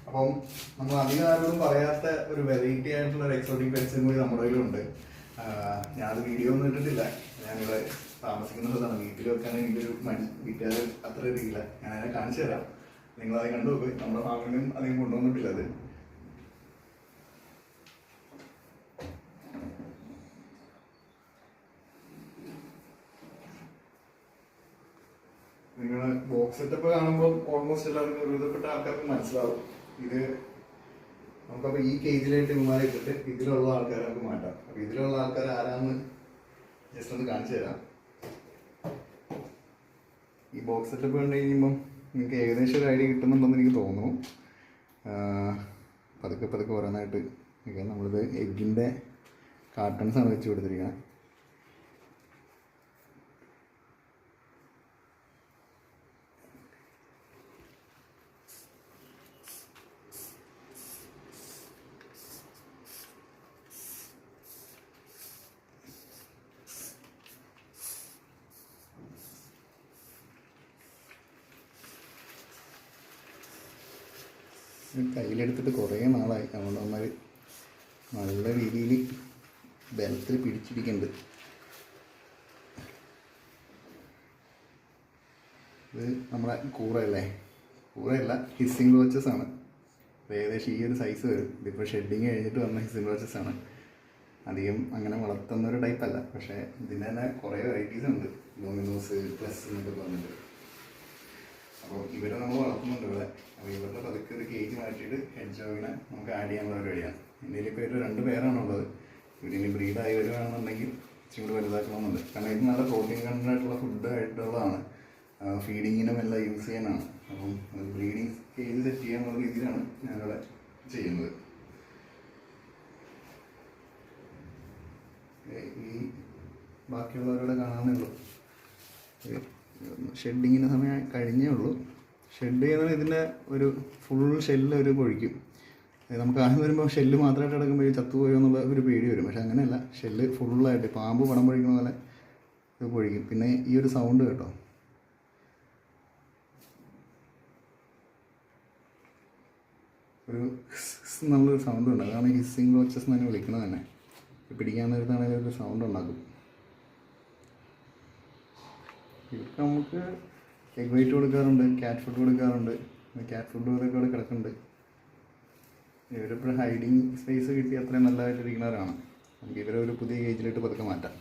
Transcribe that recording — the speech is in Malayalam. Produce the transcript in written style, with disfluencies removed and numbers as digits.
അപ്പം നമ്മൾ അധികം ആരോടും പറയാത്ത ഒരു വെറൈറ്റി ആയിട്ടുള്ള ഒരു എക്സോട്ടിക് പെറ്റ്സും കൂടി നമ്മുടെ കയ്യിലുണ്ട്. ഞാനത് വീഡിയോ ഒന്നും ഇട്ടിട്ടില്ല. ഞാനിവിടെ താമസിക്കുന്ന സ്ഥലത്താണ്. വീട്ടിൽ വെക്കാൻ എനിക്കൊരു വീട്ടുകാർ അത്ര അറിയില്ല. ഞാനതിനെ കാണിച്ചു തരാം, നിങ്ങളത് കണ്ടു നോക്ക്. നമ്മുടെ ഫാമിലും അധികം കൊണ്ടുവന്നിട്ടില്ല അത്. നിങ്ങൾ ബോക്സ് സെറ്റപ്പ് കാണുമ്പോൾ ഓൾമോസ്റ്റ് എല്ലാവർക്കും ഒരുവിധപ്പെട്ട ആൾക്കാർക്ക് മനസ്സിലാവും. ഇത് നമുക്കപ്പോൾ ഈ കേജിലായിട്ട് ഇവന്മാരെ ഇട്ടിട്ട് ഇതിലുള്ള ആൾക്കാരെ നമുക്ക് മാറ്റാം. അപ്പോൾ ഇതിലുള്ള ആൾക്കാർ ആരാന്ന് ജസ്റ്റ് ഒന്ന് കാണിച്ചു തരാം. ഈ ബോക്സ് സെറ്റപ്പ് കണ്ടു കഴിയുമ്പം നിങ്ങൾക്ക് ഏകദേശം ഒരു ഐഡിയ കിട്ടുന്നുണ്ടെന്ന് എനിക്ക് തോന്നുന്നു. പതുക്കെ പതുക്കെ ഓരോന്നായിട്ട് നമ്മളിത് എഗ്ഗിൻ്റെ കാർട്ടൺസാണ് വെച്ച് കൊടുത്തിരിക്കുന്നത്. കയ്യിലെടുത്തിട്ട് കുറേ നാളായി. അതുകൊണ്ട് നമ്മൾ നല്ല രീതിയിൽ ബലത്തിൽ പിടിച്ചിരിക്കുന്നുണ്ട്. ഇത് നമ്മളെ കൂറയല്ലേ, കൂറയല്ല, ഹിസ്സിംഗ് റോച്ചസ് ആണ്. ഏകദേശം ഈ ഒരു സൈസ് വരും. ഇതിപ്പോൾ ഷെഡിങ് കഴിഞ്ഞിട്ട് വന്ന ഹിസ്സിംഗ് റോച്ചസ് ആണ്. അധികം അങ്ങനെ വളർത്തുന്ന ഒരു ടൈപ്പല്ല. പക്ഷേ ഇതിന് തന്നെ കുറേ വെറൈറ്റീസ് ഉണ്ട്. ലൂമിനോസ് പ്ലസ് എന്നൊക്കെ പറഞ്ഞിട്ട്. അപ്പോൾ ഇവരെ നമ്മൾ വളർത്തുന്നുണ്ട് ഇവിടെ. അപ്പോൾ ഇവരുടെ പതുക്കെ ഒരു കേജ് മാറ്റിയിട്ട് ഹെഡ് ജോയിനെ നമുക്ക് ആഡ് ചെയ്യാനുള്ള പരിപാടിയാണ്. ഇന്ത്യയിലിപ്പോൾ ഒരു 2 പേരാണുള്ളത്. ഇതിന് ബ്രീഡായി വരുവാണെന്നുണ്ടെങ്കിൽ ഇച്ചിരി കൂടി വലുതാക്കണമെന്നുണ്ട്. കാരണം ഇത് നല്ല പ്രോട്ടീൻ കണ്ടൻ്റ് ആയിട്ടുള്ള ഫുഡ് ആയിട്ടുള്ളതാണ്. ഫീഡിങ്ങിനും എല്ലാം യൂസ് ചെയ്യാനാണ്. അപ്പം ബ്രീഡിങ് കേജ് സെറ്റ് ചെയ്യാനുള്ള രീതിയിലാണ് ഞാനിവിടെ ചെയ്യുന്നത്. ഈ ബാക്കിയുള്ളവരോട് കാണാനേ ഉള്ളൂ. ഷെഡിങ്ങിന് സമയം കഴിഞ്ഞേ ഉള്ളൂ. ഷെഡ് ചെയ്യുന്നത് ഇതിൻ്റെ ഒരു ഫുൾ ഷെല്ല് ഒരു പൊഴിക്കും. നമുക്ക് ആദ്യം വരുമ്പോൾ ഷെല്ല് മാത്രമായിട്ട് കിടക്കുമ്പോൾ ചത്തുപോയോ എന്നുള്ള ഒരു പേടി വരും. പക്ഷെ അങ്ങനെയല്ല, ഷെല്ല് ഫുള്ളായിട്ട് പാമ്പ് പടം പൊഴിക്കുന്ന പോലെ ഇത് പൊഴിക്കും. പിന്നെ ഈ ഒരു സൗണ്ട് കേട്ടോ, ഒരു നല്ലൊരു സൗണ്ട് ഉണ്ട്. അതാണ് ഹിസ്സിംഗ് റോച്ചസ് എന്ന് തന്നെ വിളിക്കുന്നത് തന്നെ. പിടിക്കാൻ നേരത്താണെങ്കിൽ ഒരു സൗണ്ട് ഉണ്ടാക്കും. ഇവർക്ക് നമുക്ക് എഗ് വൈറ്റ് കൊടുക്കാറുണ്ട്, ക്യാറ്റ് ഫുഡ് കൊടുക്കാറുണ്ട്. ക്യാറ്റ് ഫുഡ് അതൊക്കെ അവിടെ കിടക്കുന്നുണ്ട്. ഇവരിപ്പോൾ ഹൈഡിങ് സ്പേസ് കിട്ടി അത്രയും നല്ലതായിട്ടിരിക്കുന്നവരാണ്. നമുക്ക് ഇവരെ ഒരു പുതിയ കേജിലിട്ട് പതുക്കെ മാറ്റാം.